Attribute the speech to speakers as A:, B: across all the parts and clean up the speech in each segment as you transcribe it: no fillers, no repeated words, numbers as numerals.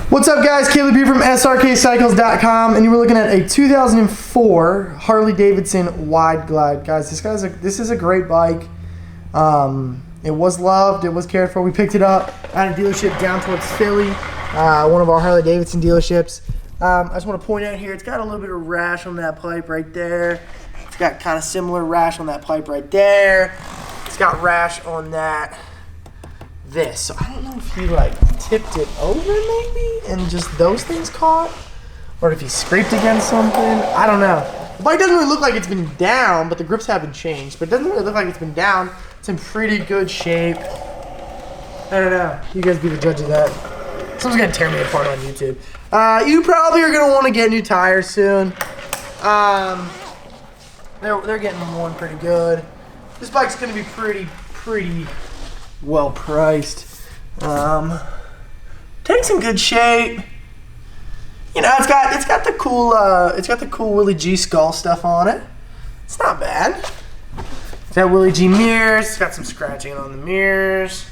A: What's up, guys? Caleb here from Srkcycles.com, and you were looking at a 2004 Harley Davidson Wide Glide. Guys, this is a great bike. It was loved, it was cared for. We picked it up at a dealership down towards Philly, one of our Harley Davidson dealerships. I just want to point out here, it's got a little bit of rash on that pipe right there. It's got kind of similar rash on that pipe right there. It's got rash on this. So I don't know if he like tipped it over maybe and just those things caught, or if he scraped against something. I don't know. The bike doesn't really look like it's been down, but the grips haven't changed. But it doesn't really look like it's been down. It's in pretty good shape. I don't know. You guys be the judge of that. Someone's gonna tear me apart on YouTube. You probably are gonna want to get new tires soon. They're getting worn pretty good. This bike's gonna be pretty well priced. Tank's in good shape. You know, it's got the cool Willie G skull stuff on it. It's not bad. It's got Willie G mirrors. It's got some scratching on the mirrors.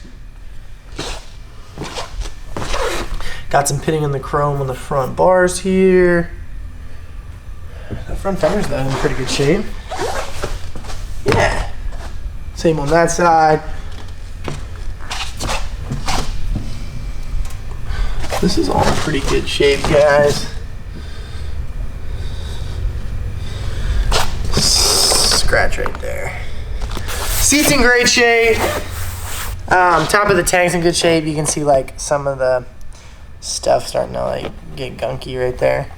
A: Got some pitting in the chrome on the front bars here. The front fender's though in pretty good shape. Yeah. Same on that side. This is all in pretty good shape, guys. Scratch right there. Seat's in great shape. Top of the tank's in good shape. You can see like some of the stuff starting to like get gunky right there.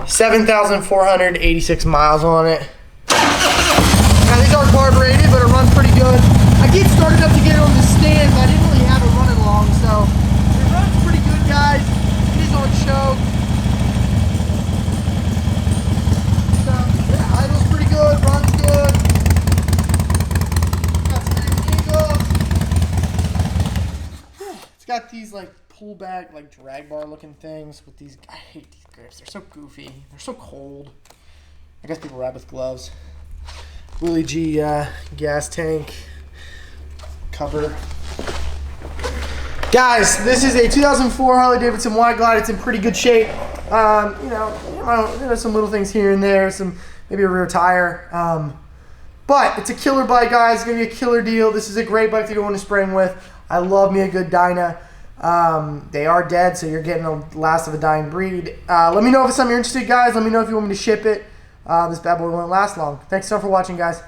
A: 7,486 miles on it. Now these aren't carbureted, but it runs pretty good. I did start it up to get it on the stand, but I didn't really have it running long, so it runs pretty good, guys. It is on choke. So yeah, idle's pretty good, runs good. Got some angles. It's got these like pull back, like drag bar looking things with these. I hate these grips. They're so goofy. They're so cold. I guess people ride with gloves. Willie G gas tank cover. Guys, this is a 2004 Harley Davidson Wide Glide. It's in pretty good shape. You know, there's some little things here and there, maybe a rear tire. But it's a killer bike, guys. It's gonna be a killer deal. This is a great bike to go into spring with. I love me a good Dyna. They are dead, so you're getting the last of a dying breed. Let me know if it's something you're interested, guys. Let me know if you want me to ship it. This bad boy won't last long. Thanks so much for watching, guys.